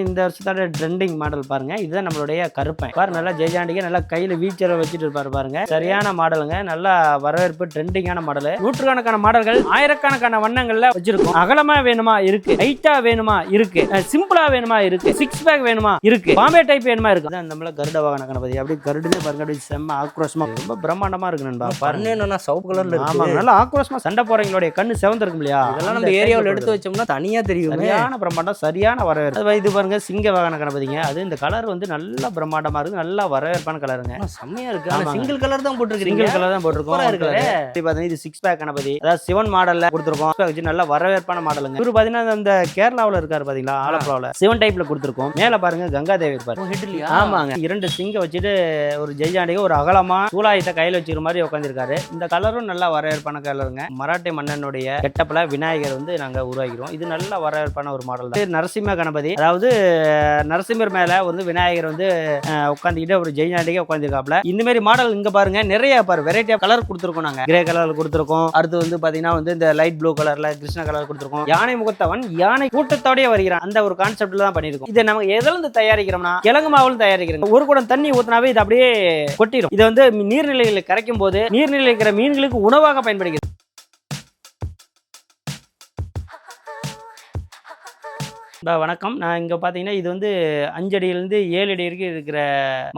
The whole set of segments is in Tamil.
இந்த வருஷத்தோட ட்ரெண்டிங் மாடல் பாருங்க. இதுதான் நம்மளுடைய கருப்பன் பாரு. நல்லா ஜெயஜாண்டிக்கு நல்லா கையில வீச்சரை வச்சுட்டு இருப்பாரு பாருங்க. சரியான மாடலுங்க. நல்லா வரவேற்பு ட்ரெண்டிங்கான மாடல். நூற்றுக்கணக்கான மாடல்கள் ஆயிரக்கணக்கான வண்ணங்கள்ல வச்சிருக்கோம். அகலமா வேணுமா இருக்கு, ஹைட்டா வேணுமா இருக்கு, சிம்பிளா வேணுமா இருக்கு, 6 பேக் வேணுமா இருக்கு, பாம்பே டைப் வேணுமா இருக்கு. நம்மள கருட வாகன கணபதி அப்படி கருடுனே பாருங்க. அப்படி செம்ம ஆக்ரோஷமா ரொம்ப பிரம்மாண்டமா இருக்கு நண்பா. பாருங்க என்னன்னா சிவப்பு கலர்ல இருக்கு. ஆமா, நல்லா ஆக்ரோஷமா சண்டை போறவங்களுடைய கண்ணு சிவந்திருக்கும் இல்லையா? இதெல்லாம் நம்ம ஏரியாவில் எடுத்து வச்சோம்னா தனியா தெரியும். சரியான பிரம்மாண்டம், சரியான வரவேற்பு. இது பாருங்க சிங்க வாகன கணபதிங்க. அது இந்த கலர் வந்து நல்ல பிரம்மாண்டமா இருக்கு. நல்லா வரவேற்பான கலருங்க. செம்மையா இருக்கு. ஆனா சிங்கிள் கலர் தான் போட்டுருக்கீங்க. சிங்கிள் கலர் தான் போட்டுருக்கோம். இது 6 பேக் கணபதி. அதாவது சிவன் மாடல்ல கொடுத்துருக்கோம். வச்சு நல்ல வரவேற்பான மாடலுங்க. இவரு பாத்தீங்கன்னா இந்த கேரளாவுல இருக்காரு பாத்தீங்களா, ஆலப்புழாவுல சிவன் டைப்ல கொடுத்துருக்கோம். மேல பாருங்க கங்காதேவி இருப்பாரு. ஆமாங்க, 2 சிங்க வச்சுட்டு ஒரு ஜெய்ஜாண்டிக ஒரு அகலமா சூலாயத்தை கையில வச்சுக்கிற மாதிரி உட்காந்துருக்காரு. இந்த கலரும் நல்லா வரவேற்பான கலருங்க. மராட்டி மன்னனுடைய கெட்டப்ல விநாயகர் வந்து நாங்க உருவாக்கிறோம். இது நல்ல வரவேற்பான ஒரு மாடல் தான். நரசிம்ம கணபதி, அதாவது நரசிம்மர் மேல வந்து விநாயகர் வந்து உட்காந்துக்கிட்டு ஒரு ஜெய்ஜாண்டிகா உட்காந்துருக்காப்ல. இந்த மாதிரி மாடல் இங்க பாருங்க நிறைய பாரு வெரைட்டி ஆஃப் கலர் கொடுத்துருக்கோம். நாங்க கிரே கலர் கொடுத்துருக்கோம். அடுத்து வந்து பாத்தீங்கன்னா வந்து இந்த லைட் ப்ளூ கலர்ல கிருஷ்ண கலர் கொடுத்துருக்கோம். யானை முகத்தவன் யானை கூட்டத்தோடய வருகிறான். அந்த ஒரு கான்செப்ட்ல தான் பண்ணிருக்கோம். இதை நம்ம எதுல இருந்து தயாரிக்கிறோம்னா கிழங்கு மாவுல தயாரிக்கிறோம். ஒரு குடம் தண்ணி ஊத்தினாவே இது அப்படியே கொட்டிடும். இது வந்து நீர்நிலைகளை கரைக்கும் போது நீர்நிலை இருக்கிற மீன்களுக்கு உணவாக பயன்படுகிறது. வணக்கம். நான் இங்கே பார்த்தீங்கன்னா இது வந்து 5 அடியிலேருந்து 7 அடி வரைக்கும் இருக்கிற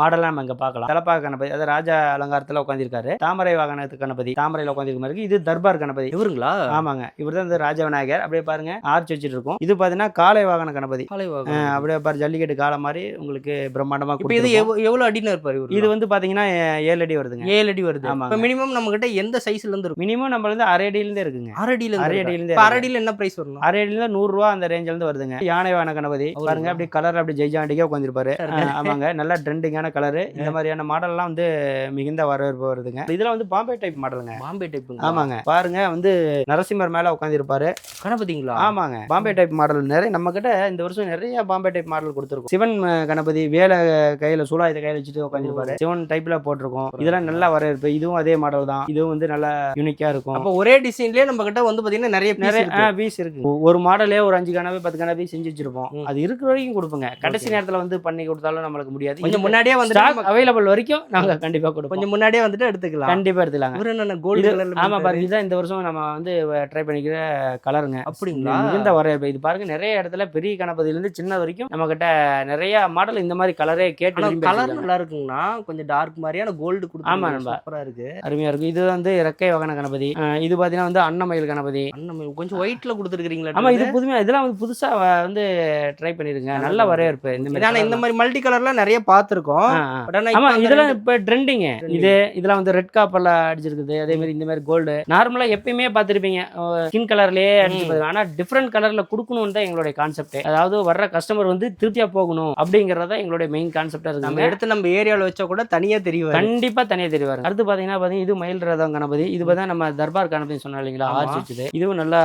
மாடலாம் நம்ம இங்கே பார்க்கலாம். தலப்பாக கணபதி, அதாவது ராஜா அலங்காரத்தில் உட்காந்துருக்காரு. தாமரை வாகனத்து கணபதி தாமரையில் உட்காந்துருக்க மாதிரி. இது தர்பார் கணபதி. இவருங்களா? ஆமாங்க, இவர் தான் இந்த ராஜ விநாயகர். அப்படியே பாருங்க ஆர்ச் வச்சுட்டு இருக்கும். இது பார்த்தீங்கன்னா காளை வாகன கணபதி. அப்படியே பாரு ஜல்லிக்கட்டு காலை மாதிரி உங்களுக்கு பிரம்மாண்டமா. இது எவ்வளவு அடின்னு இருப்பாரு? இது வந்து பார்த்தீங்கன்னா 7 அடி வருதுங்க. 7 அடி வருது. ஆமா. மினிமம் நம்ம கிட்ட எந்த சைஸ்ல இருந்து இருக்கும்? மினிமம் நம்ம வந்து அரை அடியிலேருந்து இருக்குங்க. அரை அடியிலேருந்து என்ன பிரைஸ் வரும்? அரை அடியில 100 ரூபா அந்த ரேஞ்சில இருந்து வருதுங்க. யானை வாகன கணபதி பாருங்க. அப்படி கலர் அப்படி ஜெய்ஜாண்டிகா உட்காந்துருப்பாரு. ஆமாங்க, நல்ல ட்ரெண்டிங்கான கலரு. இந்த மாதிரியான மாடல் எல்லாம் வந்து மிகுந்த வரவேற்பு வருதுங்க. இதுல வந்து பாம்பே டைப் மாடலுங்க. பாம்பே டைப். ஆமாங்க, பாருங்க வந்து நரசிம்மர் மேல உட்காந்துருப்பாரு கணபதிங்களா? ஆமாங்க, பாம்பே டைப் மாடல் நிறைய நம்ம கிட்ட இந்த வருஷம் நிறைய பாம்பே டைப் மாடல் கொடுத்துருக்கோம். சிவன் கணபதி வேலை கையில சூலாயத்தை கையில வச்சுட்டு உட்காந்துருப்பாரு. சிவன் டைப்ல போட்டிருக்கோம். இதெல்லாம் நல்ல வரவேற்பு. இதுவும் அதே மாடல் தான். இதுவும் வந்து நல்லா யூனிக்கா இருக்கும். அப்போ ஒரே டிசைன்லயே நம்ம கிட்ட வந்து பாத்தீங்கன்னா நிறைய பீஸ் இருக்கு. ஒரு மாடலே ஒரு 5 கணபதி 10 கணபதி செஞ்சு வச்சிருப்போம். அது இருக்கிற வரைக்கும் கொடுப்போங்க. கடைசி நேரத்துல வந்து பண்ணி கொடுத்தாலும் நம்மளுக்கு முடியாது. கொஞ்சம் முன்னாடியே வந்து அவைலபிள் வரைக்கும் நாங்க கண்டிப்பா கொடுப்போம். கொஞ்சம் முன்னாடியே வந்துட்டு எடுத்துக்கலாம். கண்டிப்பா எடுத்துக்கலாம். ஆமா பாருங்க, இதுதான் இந்த வருஷம் நம்ம வந்து ட்ரை பண்ணிக்கிற கலருங்க. அப்படிங்களா? இந்த வரவேற்பு. இது பாருங்க நிறைய இடத்துல பெரிய கணபதியில இருந்து சின்ன வரைக்கும் நம்ம கிட்ட நிறைய மாடல் இந்த மாதிரி கலரே கேட்டு. கலர் நல்லா இருக்குங்கன்னா கொஞ்சம் டார்க் மாதிரியான கோல்டு கொடுத்து. ஆமா நண்பா, சூப்பரா இருக்கு, அருமையா இருக்கு. இது வந்து இறக்கை வாகன கணபதி. இது பாத்தீங்கன்னா வந்து அன்னமயில் கணபதி. அன்னமயில் கொஞ்சம் ஒயிட்ல கொடுத்துருக்கீங்களா? ஆமா, இது புதுமையா இதெல்லாம் வந்து புதுசா வந்து ட்ரை பண்ணிருங்க. நல்ல வரவேற்பு. இந்த மாதிரி மல்டி கலர்லாம் நிறைய பார்த்திருக்கோம். ஆமா, இதெல்லாம் இப்ப ட்ரெண்டிங். இதெல்லாம் வந்து ரெட் காப்பர்ல அடிச்சிருக்குது. அதே மாதிரி இந்த மாதிரி கோல்டு நார்மலா எப்பயுமே பார்த்திருப்பீங்க ஸ்கின் கலர்லயே அடிச்சிருப்பாங்க. ஆனா டிஃபரெண்ட் கலர்ல கொடுக்கணும்னு தான் எங்களுடைய கான்செப்ட். அதாவது வர்ற கஸ்டமர் வந்து திருப்தியா போகணும் அப்படிங்கறத எங்களுடைய மெயின் கான்செப்டா இருக்கு. நம்ம எடுத்து நம்ம ஏரியாவில் வச்சா கூட தனியா தெரியும். கண்டிப்பா தனியா தெரிவாரு. அடுத்து பாத்தீங்கன்னா இது மயில் ரதம் கணபதி. இது பார்த்தா நம்ம தர்பார் கணபதி சொன்னா இல்லைங்களா, ஆர்ச் வச்சது. இதுவும் நல்லா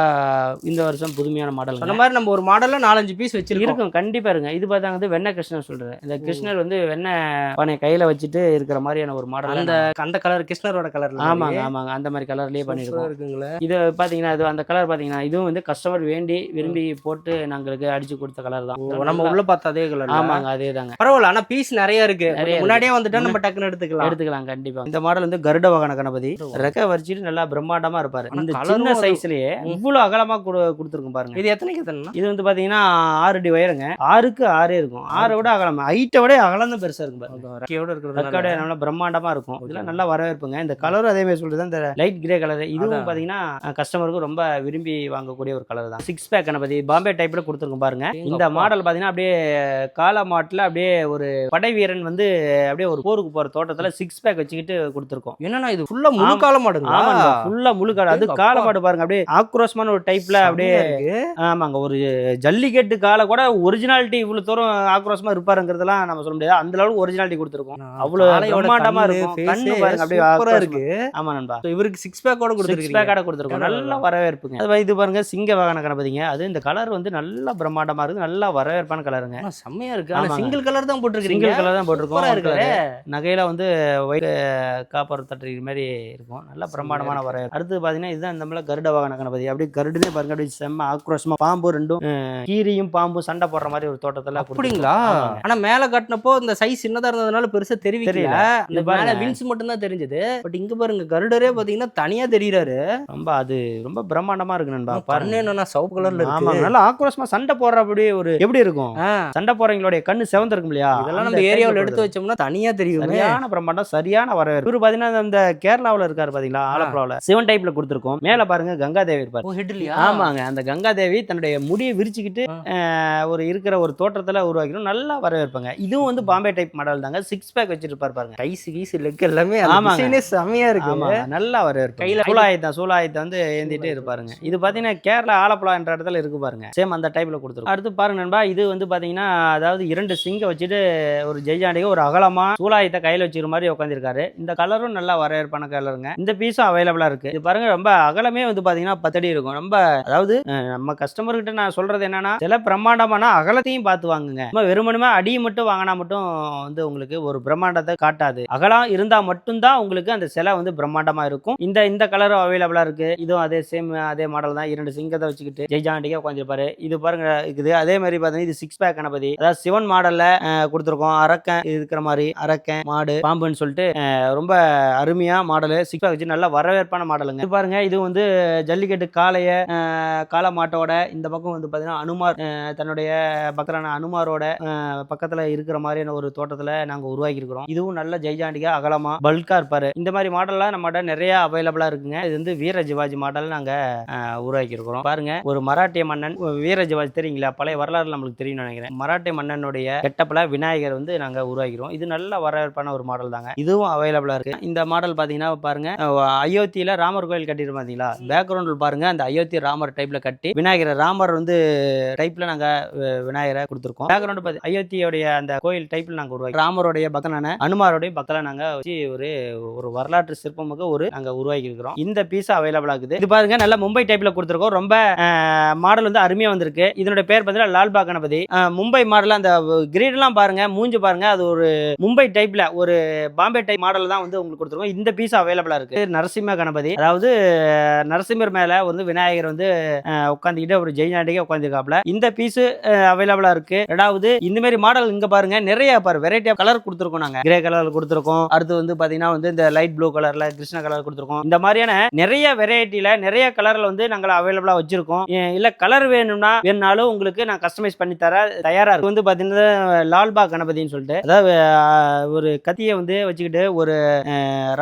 இந்த வருஷம் புதுமையான மாடல். அந்த மாதிரி நம்ம ஒரு மாடல்ல 4-5 பீஸ் வச்சிருக்கோம். கண்டிப்பா இருங்க. இது பார்த்தாங்க வெண்ணெய் கிருஷ்ணர் சொல்றது. இந்த கிருஷ்ணர் வந்து வெண்ணெய் பானை கையில வச்சுட்டு இருக்கிற மாதிரியான ஒரு மாடல். அந்த கலர் கிருஷ்ணரோட கலர். ஆமாங்க ஆமாங்க, அந்த மாதிரி கலர்லயே பண்ணிருக்கோம். இது பாத்தீங்கன்னா இது அந்த கலர் பாத்தீங்கன்னா இதுவும் வந்து கஸ்டமர் வேண்டி விரும்பி போட்டு நாங்களுக்கு அடிச்சு கொடுத்த கலர் தான். நம்ம உள்ள பார்த்த அதே கலர். ஆமாங்க, அதே தாங்க. பரவாயில்ல, ஆனா பீஸ் நிறைய இருக்கு. முன்னாடியே வந்துட்டா நம்ம டக்குன்னு எடுத்துக்கலாம். கண்டிப்பா. இந்த மாடல் வந்து கருட வாகன கணபதி. ரெக்க வரிச்சிட்டு நல்லா பிரம்மாண்டமா இருப்பாரு. இந்த சின்ன சைஸ்லயே இவ்வளவு அகலமா கொடுத்துருக்கும் பாருங்க. இது எத்தனைக்கு எத்தனை? இது வந்து பாத்தீங்கன்னா 6 அடி உயரங்க. 6க்கு 6 இருக்கும். 6 விட அகலம், ஹைட்டை விட அகலம் தான் பெருசா இருக்கும். ரெக்கையோட நல்லா பிரம்மாண்டமா இருக்கும். இதெல்லாம் நல்லா வரவேற்புங்க. இந்த கலரும் அதே மாதிரி சொல்றது இந்த லைட் கிரே கலர். இதுவும் பாத்தீங்கன்னா கஸ்டமருக்கு ரொம்ப விரும்பி வாங்கக்கூடிய ஒரு கலர் தான். 6 பேக் கணபதி பாம்பே டைப்ல கொடுத்துருக்கும் பாருங்க. இந்த மாடல் பாத்தீங்கன்னா அப்படியே கால மாட்டுல அப்படியே ஒரு படை வீரன் வந்து அப்படியே ஒரு போருக்கு போற தோட்டத்துல 6 பேக் வச்சுக்கிட்டு கொடுத்துருக்கோம். என்னன்னா இது ஃபுல்லா முழு கால மாடுங்க. ஆமாங்க, ஃபுல்லா முழு கால. அது கால மாடு பாருங்க, அப்படியே ஆக்ரோஷமான ஒரு டைப்ல அப்படியே. ஆமாங்க, ஒரு ஜல்லிக்கட்டு கால கூட ஒரிஜினாலிட்டி இவ்வளவு தூரம் ஆக்ரோஷமா இருப்பாருங்கிறதெல்லாம் நம்ம சொல்ல முடியாது. அந்த அளவுக்கு ஒரிஜினாலிட்டி கொடுத்துருக்கோம். அவ்வளவு பிரம்மாண்டமா இருக்கும். கண்ணு பாருங்க அப்படியே சூப்பரா இருக்கு. ஆமா நண்பா, இவருக்கு 6 பேக்கோட கொடுத்துருக்கீங்க. 6 பேக்கோட கொடுத்துருக்கோம். நல்ல வரவேற்புங்க. அது இது பாருங்க சிங்க வாகன கணபதிங்க. அது இந்த கலர் வந்து நல்ல பிரம்மாண்டமா இருக்கு. நல்ல வரவேற்பான கலருங்க. செம்மையா இருக்கு. ஆனா சிங்கிள் கலர் தான் போட்டுருக்கீங்க. சிங்கிள் கலர் தான் போட்டுருக்கோம். நகையில வந்து ஒயிட் காப்பர் தட்டு மாதிரி இருக்கும். நல்ல பிரம்மாண்டமான வரவேற்பு. அடுத்து பாத்தீங்கன்னா இதுதான் நம்மள கருட வாகன கணபதி. அப்படியே கருடுனே பாருங்க, அப்படியே செம்ம ஆக்ரோஷமா பாம்பு ரெண்டும் கீரியும் பாம்பும் சண்டை போடுற மாதிரி ஒரு தோட்டத்துல அப்படிங்களா? ஆனா மேல கட்டினப்போ இந்த சைஸ் சின்னதா இருந்ததுனால பெருசா தெரியல. இந்த மேல விங்ஸ் மட்டும் தான் தெரிஞ்சது. பட் இங்க பாருங்க கருடரே பாத்தீங்கன்னா தனியா தெரியுறாரு. ரொம்ப அது ரொம்ப பிரம்மாண்டமா இருக்கு நண்பா. பாருங்க என்னன்னா சிவப்பு கலர்ல இருக்கு. ஆமாங்க, நல்லா ஆக்ரோஷமா சண்டை போடுறபடி ஒரு எப்படி இருக்கும் சண்டை போறவங்களுடைய கண்ணு செவந்து இருக்கும் இல்லையா? இதெல்லாம் நம்ம ஏரியாவில் எடுத்து வச்சோம்னா தனியா தெரியும். சரியான பிரம்மாண்டம், சரியான வரவேற்பு. இவரு பாத்தீங்கன்னா இந்த கேரளாவுல இருக்காரு பாத்தீங்களா, ஆலப்புழாவுல சிவன் டைப்ல கொடுத்துருக்கோம். மேல பாருங்க கங்காதேவி இருப்பாரு. ஆமாங்க, அந்த கங்காதேவி தன்னுடைய முடியை விரிச்சுக்கிட்டு ஒரு இருக்கிற ஒரு தோற்றத்துல உருவாக்கணும். நல்லா வரவேற்பாங்க. இதுவும் வந்து பாம்பே டைப் மாடல் தாங்க. 6 பேக் வச்சிருப்பாரு பாருங்க. கைஸ் கீஸ் லெக் எல்லாமே ஆமாங்க செமையா இருக்கு. நல்லா வரவேற்பு. கையில சூலாயத்தை வந்து ஏந்திட்டே இருப்பாருங்க. இது பாத்தீங்கன்னா கேரளா ஆலப்புழா என்ற இடத்துல இருக்கு பாருங்க. சேம் அந்த டைப்ல கொடுத்துருக்கோம். அடுத்து பாருங்க நண்பா, இது வந்து பாத்தீங்கன்னா அதாவது 2 சிங்க வச்சுட்டு ஒரு ஜெய்ஜாண்டிகை ஒரு அகலமா சூலாயத்தை கையில வச்சுக்கிற மாதிரி உட்காந்துருக்காரு. இந்த கலரும் நல்லா வரவேற்பான கலருங்க. இந்த பீஸும் அவைலபிளா இருக்கு. இது பாருங்க ரொம்ப அகலமே வந்து பாத்தீங்கன்னா 10 அடி இருக்கும். ரொம்ப அதாவது நம்ம கஸ்டமர் கிட்ட நான் சொல்றது என்னன்னா, சில பிரம்மாண்டமான அகலத்தையும் பார்த்து வாங்குங்க. வெறுமனுமே அடியை மட்டும் வாங்கினா மட்டும் வந்து உங்களுக்கு ஒரு பிரம்மாண்டத்தை காட்டாது. அகலம் இருந்தா மட்டும்தான் உங்களுக்கு அந்த சிலை வந்து பிரம்மாண்டமா இருக்கும். இந்த கலரும் அவைலபிளா இருக்கு. இதுவும் அதே சேம் அதே மாடல் தான். 2 சிங்கத்தை வச்சுக்கிட்டு ஜெய்ஜாண்டிகா உட்காந்துருப்பாரு. இது பாருங்க இருக்குது. அதே மாதிரி பாத்தீங்கன்னா இது 6 பேக் கணபதி, அதாவது சிவன் மாடல்ல கொடுத்துருக்கோம். அரக்கன் இருக்கிற மாதிரி அரக்கன் மாடு பாம்புன்னு சொல்லிட்டு ரொம்ப அருமையா மாடல் 6 பேக் வச்சு நல்ல வரவேற்பான மாடலுங்க. இது பாருங்க, இது வந்து ஜல்லிக்கட்டு காளை மாட்டோட இந்த பக்கம் வந்து பாத்தீங்கன்னா அனுமார் தன்னுடைய பக்தரான அனுமாரோட பக்கத்துல இருக்கிற மாதிரியான ஒரு தோட்டத்துல நாங்க உருவாக்கி இருக்கிறோம். இதுவும் நல்ல ஜெய்ஜாண்டிகா அகலமா பல்கா இருப்பாரு. இந்த மாதிரி மாடல்லாம் நம்மகிட்ட நிறைய அவைலபிளா இருக்குங்க. இது வந்து வீர சிவாஜி மாடல் நாங்க உருவாக்கி இருக்கிறோம். பாருங்க, ஒரு மராட்டிய மன்னன் வீர சிவாஜி தெரியுங்களா? பழைய வரலாறு நம்மளுக்கு தெரியும் நினைக்கிறேன். மராட்டிய மன்னனுடைய கெட்டப்ல விநாயகர் வந்து நாங்க உருவாக்கிறோம். இது நல்ல வரவேற்பான ஒரு மாடல் தாங்க. இதுவும் அவைலபிளா இருக்கு. இந்த மாடல் பாத்தீங்கன்னா பாருங்க, அயோத்தியில ராமர் கோயில் கட்டிட்டு பாத்தீங்களா, பேக்ரவுண்ட்ல பாருங்க அந்த அயோத்தி ராமர் டைப்ல கட்டி விநாயகர் ராமர் வந்து டைப்ல நாங்க விநாயகரை கொடுத்துருக்கோம். பேக்ரவுண்ட் அயோத்தியோடைய அந்த கோயில் டைப்ல நாங்க உருவாக்கி ராமருடைய பக்தனான அனுமாரோடைய பக்தல நாங்க வச்சு ஒரு வரலாற்று சிற்பமுக நாங்க உருவாக்கி இருக்கிறோம். இந்த பீஸ் அவைலபிள் ஆகுது. இது பாருங்க நல்ல மும்பை டைப்ல கொடுத்துருக்கோம். ரொம்ப மாடல் வந்து அருமையா வந்திருக்கு. இதனுடைய பேர் பார்த்தீங்கன்னா லால்பாக் கணபதி. மும்பை மாடல் அந்த கிரீட் எல்லாம் பாருங்க, மூஞ்சி பாருங்க, அது ஒரு மும்பை டைப்ல ஒரு பாம்பே டைப் மாடல் தான் வந்து உங்களுக்கு கொடுத்துருக்கோம். இந்த பீஸ் அவைலபிளா இருக்கு. நரசிம்ம கணபதி, அதாவது நரசிம்மர் மேல வந்து விநாயகர் வந்து உட்காந்துக்கிட்டு ஒரு ஜெய்ஜாண்டிகா உட்காந்துருக்காப்ல. இந்த பீஸ் அவைலபிளா இருக்கு. ரெண்டாவது இந்த மாதிரி மாடல் இங்க பாருங்க நிறைய வெரைட்டி ஆஃப் கலர் கொடுத்துருக்கோம். நாங்க கிரே கலர் கொடுத்துருக்கோம். அடுத்து வந்து பாத்தீங்கன்னா வந்து இந்த லைட் ப்ளூ கலர்ல கிருஷ்ண கலர் கொடுத்துருக்கோம். இந்த மாதிரியான நிறைய வெரைட்டில நிறைய கலர்ல வந்து நாங்கள் அவைலபிளா வச்சிருக்கோம். இல்ல கலர் வேணும்னாலும் உங்களுக்கு நான் கஸ்டமைஸ் பண்ணி தர தயாரா இருக்கு. வந்து பாத்தீங்கன்னா லால்பாக் கணபதினு சொல்லிட்டு, அதாவது ஒரு கத்தியை வந்து வச்சுக்கிட்டு ஒரு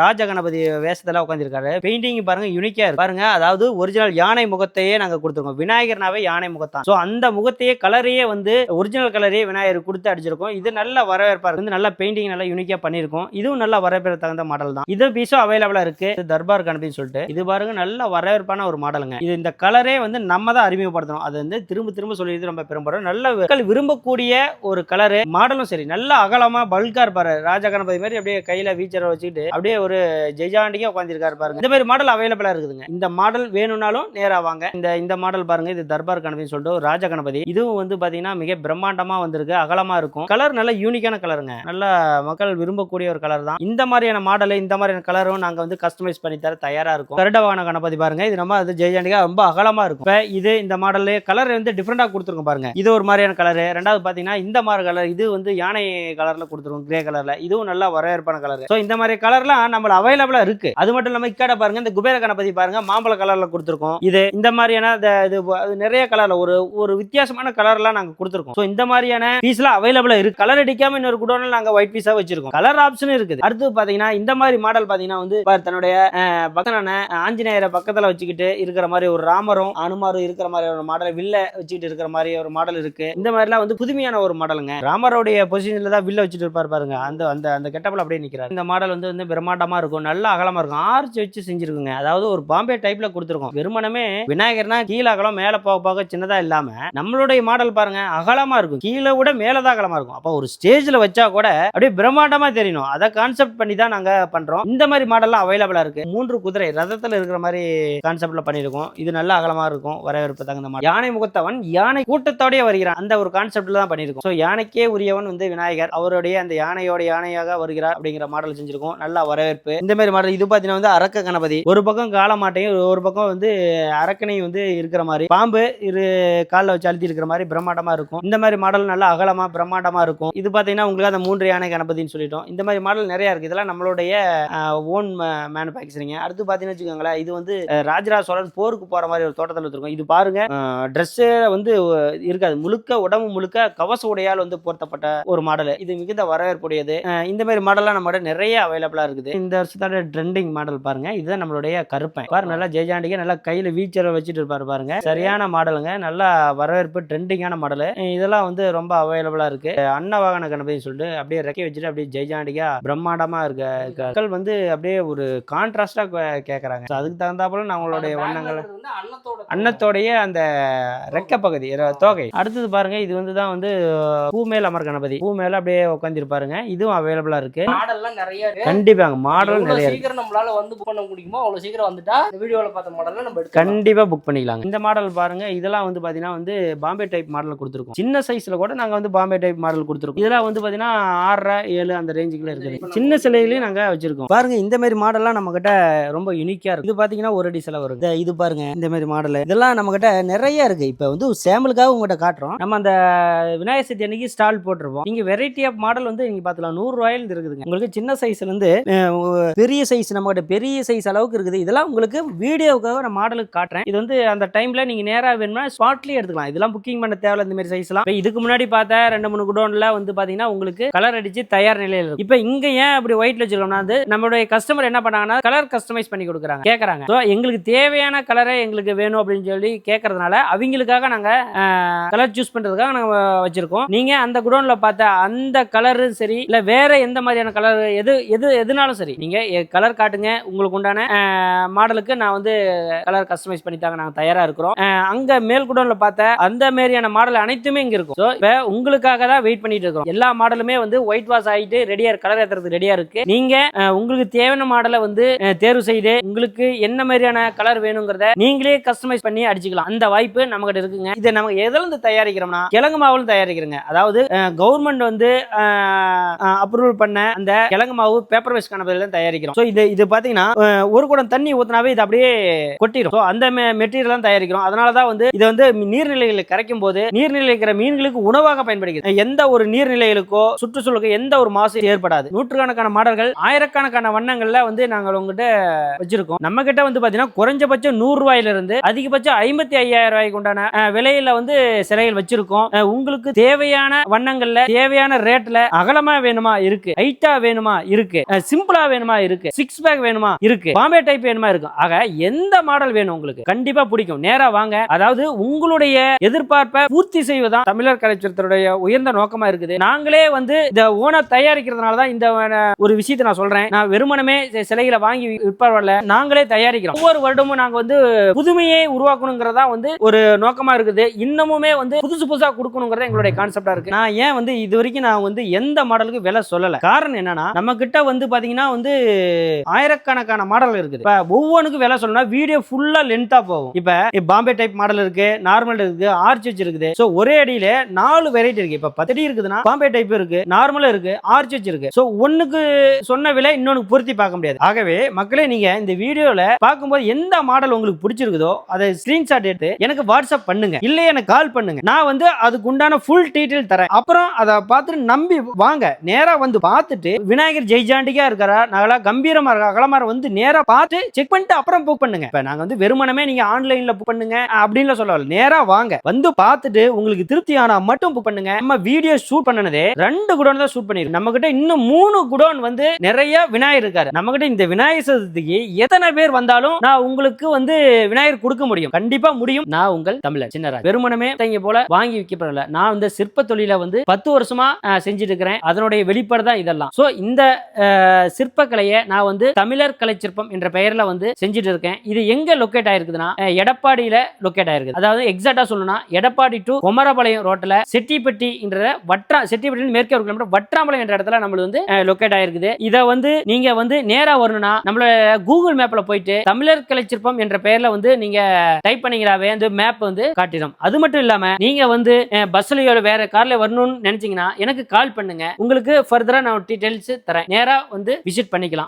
ராஜ கணபதி வேஷத்துல உட்காந்துருக்காரு. பெயிண்டிங் பாருங்க யூனிக்கா இருக்கு பாருங்க. அதாவது ஒரிஜினல் யானை முகத்தையே நாங்க கொடுத்துருக்கோம். விநாயகர்னாவே யானை முகத்தான். சோ அந்த முகத்தையே கலரையே வந்து ஒரிஜினல் கலரையே விநாயகர் கொடுத்து அடிச்சிருக்கோம். இது நல்ல வரவேற்பா இருக்கு. நல்ல பெயிண்டிங் நல்லா யூனிக்கா பண்ணிருக்கோம். இதுவும் நல்ல வரவேற்பு தகுந்த மாடல் தான். இது பீஸும் அவைலபிளா இருக்கு. தர்பார் கணபதினு சொல்லிட்டு இது பாருங்க நல்ல வரவேற்பான ஒரு மாடலுங்க. இது இந்த கலரே வந்து நம்ம தான் அறிமுகப்படுத்தணும். அது வந்து திரும்ப சொல்லிட்டு ரொம்ப பெரும்பாலும் நல்ல மக்கள் விரும்பக்கூடிய ஒரு கலரு. மாடலும் சரி நல்ல அகலமா பல்கா இருப்பாரு. ராஜ கணபதி மாதிரி அப்படியே கையில வீச்சரை வச்சுக்கிட்டு அப்படியே ஒரு ஜெய்ஜாண்டிகா உட்காந்துருக்காரு பாருங்க. இந்த மாதிரி மாடல் அவைலபிளா இருக்குதுங்க. இந்த மாடல் வேணும்னாலும் நேரா வாங்க. இந்த மாடல் பாருங்க, இது தர்பார் கணபதி சொல்லிட்டு ஒரு ராஜ கணபதி. இதுவும் வந்து பாத்தீங்கன்னா மிக பிரம்மாண்டமா வந்திருக்கு. அகலமா இருக்கும். கலர் நல்ல யூனிக்கான கலருங்க. நல்ல மக்கள் விரும்பக்கூடிய ஒரு கலர் தான். இந்த மாதிரியான மாடல் இந்த மாதிரியான கலரும் நாங்க வந்து கஸ்டமைஸ் பண்ணி தர தயாரா இருக்கும். கருடவான கணபதி பாருங்க, இது நம்ம அது ஜெய்ஜாண்டிகா ரொம்ப அகலமா இருக்கும். இது இந்த மாடல் கலர் வந்து டிஃபரெண்டா கொடுத்துருக்கும் பாருங்க. இது ஒரு மாதிரியான கலர். ரெண்டாவது பாத்தீங்கன்னா இந்த மாதிரி கலர், இது வந்து யானை கலர்ல கொடுத்துருக்கும், கிரே கலர்ல. இதுவும் நல்லா வரவேற்பான கலர். சோ இந்த மாதிரி கலர்லாம் நம்ம அவைலபிளா இருக்கு. அது மட்டும் இல்லாம இக்காட பாருங்க, இந்த குபேர கணபதி பாருங்க மாம்பழ கலர்ல கொடுத்துருக்கோம். இது இந்த மாதிரியான நிறைய கலர்ல ஒரு வித்தியாசமான கலர்லாம் நாங்க கொடுத்துருக்கோம். சோ இந்த மாதிரியான பீஸ்லாம் அவைலபிளா இருக்கு. கலர் அடிக்காம இன்னொரு குடோன்ல நாங்க ஒயிட் பீஸா வச்சிருக்கோம். கலர் ஆப்ஷன் இருக்குது. அடுத்து பாத்தீங்கன்னா இந்த மாதிரி மாடல் பாத்தீங்கன்னா வந்து தன்னுடைய பக்தனான ஆஞ்சநேயரை பக்கத்துல வச்சுக்கிட்டு இருக்கிற மாதிரி ஒரு ராமரும் அனுமாரும் இருக்கிற மாதிரி ஒரு மாடல், வில்ல வச்சுக்கிட்டு இருக்கிற மாதிரி ஒரு மாடல் இருக்கு. இந்த மாதிரிலாம் வந்து புதுமையான ஒரு மாடலுங்க. ராமருடைய பொசிஷன்ல தான் வில்ல வச்சுட்டு இருப்பாரு பாருங்க. அந்த கெட்டப்ல அப்படியே நிக்கிறார். இந்த மாடல் வந்து பிரம்மாண்டமா இருக்கும். நல்ல அகலமா இருக்கும். ஆர்ச் வச்சு செஞ்சிருக்குங்க. அதாவது ஒரு பாம்பே டைப்ல கொடுத்துருக்கோம். வெறுமனமே விநாயகர்னா கீழே அகலம் மேல போக சின்னதா இல்லாம நம்மளுடைய மாடல் பாருங்க அகலமா இருக்கும். கீழே விட மேலதான் அகலமா இருக்கும். அப்ப ஒரு ஸ்டேஜ்ல வச்சா கூட அப்படியே பிரம்மாண்டமா தெரியணும். அதை கான்செப்ட் பண்ணி தான் நாங்க பண்றோம். இந்த மாதிரி மாடல்லாம் அவைலபிளா இருக்கு. 3 குதிரை ரதத்துல இருக்கிற மாதிரி கான்செப்ட்ல பண்ணிருக்கோம். இது நல்ல அகலமா இருக்கும். வரவேற்பு தகுந்த மாதிரி யானை முகத்தவன் யானை கூட்டத்தோடய வருகிறான். அந்த ஒரு கான்செப்ட்ல தான் பண்ணிருக்கோம். சோ யானைக்கே உரியவன் வந்து விநாயகர். அவருடைய அந்த யானையோட யானையாக வருகிறார் அப்படிங்கிற மாடல் செஞ்சிருக்கோம். நல்ல வரவேற்பு. இந்த மாதிரி மாடல் இது பாத்தீங்கன்னா வந்து அரக்க கணபதி. ஒரு பக்கம் கால மாட்டையும் ஒரு பக்கம் வந்து அரக்கனையும் வந்து இருக்கிற மாதிரி பாம்பு இரு கால காலில் வச்சு அழுத்தி இருக்கிற மாதிரி பிரம்மாண்டமா இருக்கும். இந்த மாதிரி மாடல் நல்லா அகலமா பிரம்மாண்டமா இருக்கும். இது பார்த்தீங்கன்னா உங்களுக்கு அந்த 3 யானை கணபதினு சொல்லிட்டோம். இந்த மாதிரி மாடல் நிறைய இருக்கு. இதெல்லாம் நம்மளுடைய ஓன் மேனுஃபேக்சரிங். அடுத்து பார்த்தீங்கன்னு வச்சுக்கோங்களேன், இது வந்து ராஜராஜ சோழன் போருக்கு போற மாதிரி ஒரு தோட்டத்தில் இருக்கும். இது பாருங்க, ட்ரெஸ்ஸே வந்து இருக்காது, முழுக்க உடம்பு முழுக்க கவச உடையால் வந்து போர்த்தப்பட்ட ஒரு மாடல். இது மிகுந்த வரவேற்புடையது. இந்த மாதிரி மாடல்லாம் நம்மகிட்ட நிறைய அவைலபிளா இருக்குது. இந்த வருஷத்தோட ட்ரெண்டிங் மாடல் பாருங்க, இதுதான் நம்மளுடைய கருப்பன். பாரு நல்லா ஜெயஜாண்டிக்கு நல்லா கையில வீச்சரை வச்சுட்டு இருப்பாரு பாருங்க. சரியான மாடலுங்க, நல்லா வரவேற்பு ட்ரெண்டிங்கான மாடல். இதெல்லாம் வந்து ரொம்ப அவைலபிளா இருக்கு. அன்னவாகன கணபதினு சொல்லிட்டு அப்படியே ரெக்கை வச்சுட்டு அப்படியே ஜெயஜாண்டிக்கா பிரம்மாண்டமா இருக்கு. மக்கள் வந்து அப்படியே ஒரு கான்ட்ராஸ்டா கேட்கறாங்க. அதுக்கு தகுந்தாப்புல நம்மளுடைய வண்ணங்கள் அன்னத்தோடைய அந்த ரெக்க பகுதி தோகை. அடுத்தது பாருங்க, இது வந்து தான் வந்து பூமேல் அமர் கணபதி. பூமேல அப்படியே உட்காந்துருப்பாருங்க. இதுவும் அவைலபிளா இருக்கு. மாடல்லாம் நிறைய இருக்கு. கண்டிப்பாங்க, மாடல் நிறைய இருக்கு. சீக்கிரம் நம்மளால வந்து புக் பண்ண முடியுமோ அவ்வளவு சீக்கிரம் வந்துட்டா இந்த வீடியோல பார்த்த மாடல்ல நம்ம கண்டிப்பா புக் பண்ணிக்கலாங்க. இந்த மாடல் பாருங்க, இதெல்லாம் வந்து பாத்தீங்கன்னா வந்து பாம்பே டைப் மாடல் கொடுத்துருக்கோம். சின்ன சைஸ்ல கூட நாங்க வந்து பாம்பே டைப் மாடல் கொடுத்துருக்கோம். இதெல்லாம் வந்து பாத்தீங்கன்னா 6 7 அந்த ரேஞ்சுக்குள்ள இருக்குது. சின்ன சிலையிலையும் நாங்க வச்சிருக்கோம். பாருங்க, இந்த மாதிரி மாடல்லாம் நம்ம கிட்ட ரொம்ப யூனிக்கா இருக்கு. இது பாத்தீங்கன்னா 1 அடி சிலை வரும். இது பாருங்க, இந்த மாதிரி மாடல் இதெல்லாம் நம்ம கிட்ட நிறைய இருக்கு. இப்ப வந்து சாம்பிளுக்காக உங்ககிட்ட காட்டுறோம். நம்ம அந்த விநாயகர் சதுர்த்தி அன்னைக்கு ஸ்டால் போட்டுருப்போம். நீங்க வெரைட்டி ஆஃப் மாடல் வந்து நீங்க பாத்தலாம். 100 ரூபாயில இருக்குதுங்க. உங்களுக்கு சின்ன சைஸ்ல இருந்து பெரிய சைஸ், நம்ம கிட்ட பெரிய சைஸ் அளவுக்கு இருக்குது. இதெல்லாம் உங்களுக்கு வீடியோவுக்காக நான் மாடலுக்கு காட்டுறேன். இது வந்து அந்த டைம்ல நீங்க நேரா வேணும்னா ஸ்பாட்லயே எடுத்துக்கலாம். இதெல்லாம் புக்கிங் பண்ண தேவையில்ல. இந்த மாதிரி சைஸ்லாம் இதுக்கு முன்னாடி பார்த்த 2-3 குடோன்ல வந்து பாத்தீங்கன்னா உங்களுக்கு கலர் அடிச்சு தயார் நிலையில இருக்கும். இப்போ இங்க ஏன் அப்படி ஒயிட்ல வச்சிருக்கோம்னா, வந்து நம்மளுடைய கஸ்டமர் என்ன பண்ணாங்கன்னா கலர் கஸ்டமைஸ் பண்ணி கொடுக்குறாங்க, கேட்கறாங்க. ஸோ எங்களுக்கு தேவையான கலரை எங்களுக்கு வேணும் அப்படின்னு சொல்லி கேட்கறதுனால அவங்களுக்காக நாங்க கலர் சூஸ் பண்றதுக்காக நாங்க வச்சிருக்கோம். நீங்க அந்த குடோன்ல பார்த்த அந்த கலரும் சரி, இல்ல வேற எந்த மாதிரியான கலர் எதுனாலும் சரி, நீங்க கலர் காட்டுங்க. உங்களுக்கு உண்டான மாடலுக்கு நான் வந்து கலர் கஸ்டமைஸ் பண்ணி தாங்க நாங்க தயாரா இருக்கிறோம். அங்க மேல் குடோன்ல பார்த்த அந்த மாதிரியான மாடல் அனைத்துமே இங்க இருக்கும். ஸோ இப்போ உங்களுக்காக தான் வெயிட் பண்ணிட்டு இருக்கோம். எல்லா மாடலுமே வந்து ஒயிட் வாஷ் ஆகிட்டு ரெடியா கலர் ஏத்துறதுக்கு ரெடியா இருக்கு. நீங்க உங்களுக்கு தேவையான மாடலை வந்து தேர்வு செய்து உங்களுக்கு என்ன மாதிரியான கலர் வேணுங்கிறத நீங்களே கஸ்டமைஸ் பண்ணி அடிச்சுக்கலாம். அந்த வாய்ப்பு நம்ம கிட்ட இருக்குங்க. இதை நம்ம எதுல இருந்து தயாரிக்கிறோம்னா கிழங்கு மாவுல தயாரிக்கிறோங்க. அதாவது கவர்மெண்ட் வந்து அப்ரூவல் பண்ண அந்த கிழங்கு மாவு பேப்பர் வேஸ்ட் கணபதியில தயாரிக்கிறோம். ஸோ இது பாத்தீங்கன்னா ஒரு குடம் தண்ணி ஊத்தினாவே இது அப்படியே கொட்டிடும். அந்த மெட்டீரியல் தான் தயாரிக்கிறோம். அதனாலதான் வந்து இதை வந்து நீர்நிலைகளில் கரைக்கும் போது நீர்நிலை இருக்கிற மீன்களுக்கு உணவாக பயன்படுகிறது. எந்த ஒரு நீர்நிலைகளுக்கோ சுற்றுச்சூழலுக்கு எந்த ஒரு மாசு ஏற்படாது. நூற்றுக்கணக்கான மாடல்கள், ஆயிரக்கணக்கான வண்ணங்கள்ல வந்து நாங்கள் உங்ககிட்ட வச்சிருக்கோம். நம்ம கிட்ட வந்து பாத்தீங்கன்னா குறைஞ்சபட்சம் 100 ரூபாயில இருந்து அதிகபட்சம் 55,000 ரூபாய்க்கு உண்டான விலையில வந்து சிலைகள் வச்சிருக்கோம். உங்களுக்கு தேவையான வண்ணங்கள்ல தேவையான ரேட்ல அகலமா வேணுமா இருக்கு, ஹைட்டா வேணுமா இருக்கு, சிம்பிளா வேணுமா இருக்கு, 6 பேக் வேணுமா இருக்கு, பாம்பே டைப் வேணுமா இருக்கு. ஆக எந்த மாடல் வேணும் உங்களுக்கு கண்டிப்பா பிடிக்கும். நேரா வாங்க. அதாவது உங்களுடைய எதிர்பார்ப்பை பூர்த்தி செய்வதுதான் தமிழர் கலைச்சரத்துடைய உயர்ந்த நோக்கமா இருக்குது. நாங்களே வந்து இந்த ஓனா தயாரிக்கிறதுனால தான் இந்த ஒரு விஷயத்தை நான் சொல்றேன். நான் வெறுமனமே சிலைகளை வாங்கி விற்பவர்ல, நாங்களே தயாரிக்கிறோம். ஒவ்வொரு வருடமும் நாங்க வந்து புதுமையை உருவாக்கணுங்கிறதா வந்து ஒரு நோக்கமா இருக்குது. இன்னமுமே வந்து புதுசு புதுசா கொடுக்கணுங்கிறத எங்களுடைய கான்செப்டா இருக்கு. நான் ஏன் வந்து இது வரைக்கும் நான் வந்து எந்த மாடலுக்கு விலை சொல்லல. காரணம் என்னன்னா, நம்ம கிட்ட வந்து பாத்தீங்கன்னா வந்து ஆயிரக்கணக்கான மாடல் இருக்குது. இப்ப ஒவ்வொன்றுக்கும் விலை சொல்லணும்னா வீடியோ ஃபுல்லா லென்த்தா போகும். இப்ப பாம்பே டைப் மாடல் இருக்கு, நார்மல் இருக்கு, ஆர்ச் வச்சு இருக்குது. சோ ஒரே அடியில 4 வெரைட்டி இருக்கு. இப்ப 10 அடி இருக்குதுன்னா பாம்பே டைப் இருக்கு, நார்மல் இருக்கு, ஆர்ச் வச்சு இருக்கு. சோ ஒண்ணுக்கு சொன்ன விலை இன்னொன்னு பொருத்தி பார்க்க முடியாது. ஆகவே மக்களே, நீங்க இந்த வீடியோல பார்க்கும்போது எந்த மாடல் உங்களுக்கு பிடிச்சிருக்குதோ அதை ஸ்கிரீன்ஷாட் எடுத்து எனக்கு வாட்ஸ்அப் பண்ணுங்க, இல்ல எனக்கு கால் பண்ணுங்க. நான் வந்து அதுக்கு உண்டான ஃபுல் டீடைல் தரேன். அப்புறம் அதை பார்த்துட்டு நம்பி வாங்க. நேரா வந்து பார்த்துட்டு விநாயகர் ஜெய்ஜாண்டிக்கா இருக்கிறா, நகலா கம்பீரமா இருக்கா, அகலமா வந்து நேரா பார்த்து செக் பண்ணிட்டு அப்புறம் புக் பண்ணுங்க. இப்ப நாங்க வந்து வெறுமனமே நீங்க ஆன்லைன்ல புக் பண்ணுங்க அப்படின்னு சொல்லல. நேரா வாங்க, வந்து பார்த்துட்டு உங்களுக்கு திருப்தி ஆனா மட்டும் புக் பண்ணுங்க. நம்ம வீடியோ ஷூட் பண்ணனதே 2 குடோன் தான் ஷூட் பண்ணிருக்கோம். நம்ம கிட்ட இன்னும் 3 குடோன் வந்து நிறைய விநாயகர் இருக்காரு. நம்ம கிட்ட இந்த விநாயகர் சதுர்த்திக்கு எத்தனை பேர் வந்தாலும் நான் உங்களுக்கு வந்து விநாயகர் கொடுக்க முடியும். கண்டிப்பா முடியும். நான் உங்கள் தமிழர் சின்னராஜ். வெறுமனமே தங்க போல வாங்கி விற்கப்படல. நான் இந்த சிற்ப தொழில வந்து 10 வருஷமா செஞ்சுட்டு இருக்கிறேன். அதனுடைய வெளிப்பாடு தான் இதெல்லாம். சோ இந்த சிற்பக்கலையை நான் வந்து தமிழர் கலை சிற்பம் என்ற பெயர்ல வந்து செஞ்சுட்டு இருக்கேன். இது எங்க லொக்கேட் ஆயிருக்குதுன்னா எடப்பாடியில லொக்கேட் ஆயிருக்கு. அதாவது எக்ஸாக்டா சொல்லணும்னா எடப்பாடி டு குமரபாளையம் ரோட்ல செட்டிப்பட்டி செட்டிப்பட்டி மேற்கே ஒரு கிலோமீட்டர் வற்றாமலை என்ற இடத்துல நம்மளுக்கு வந்து லொக்கேட் ஆயிருக்குது. இத வந்து நீங்க வந்து நேரா வரணும்னா நம்மளோட கூகுள் மேப்ல போயிட்டு தமிழர் கலை சிற்பம் என்ற பெயர்ல வந்து நீங்க டைப் பண்ணீங்களாவே அந்த மேப் வந்து காட்டிடும். அது மட்டும் இல்லாம நீங்க வந்து பஸ்லயோ வேற கார்ல வரணும்னு நினைச்சீங்கன்னா எனக்கு கால் பண்ணுங்க. உங்களுக்கு ஃபர்தரா நான் டீடைல்ஸ் தரேன். நேரா வந்து விசிட் பண்ணிக்கலாம்.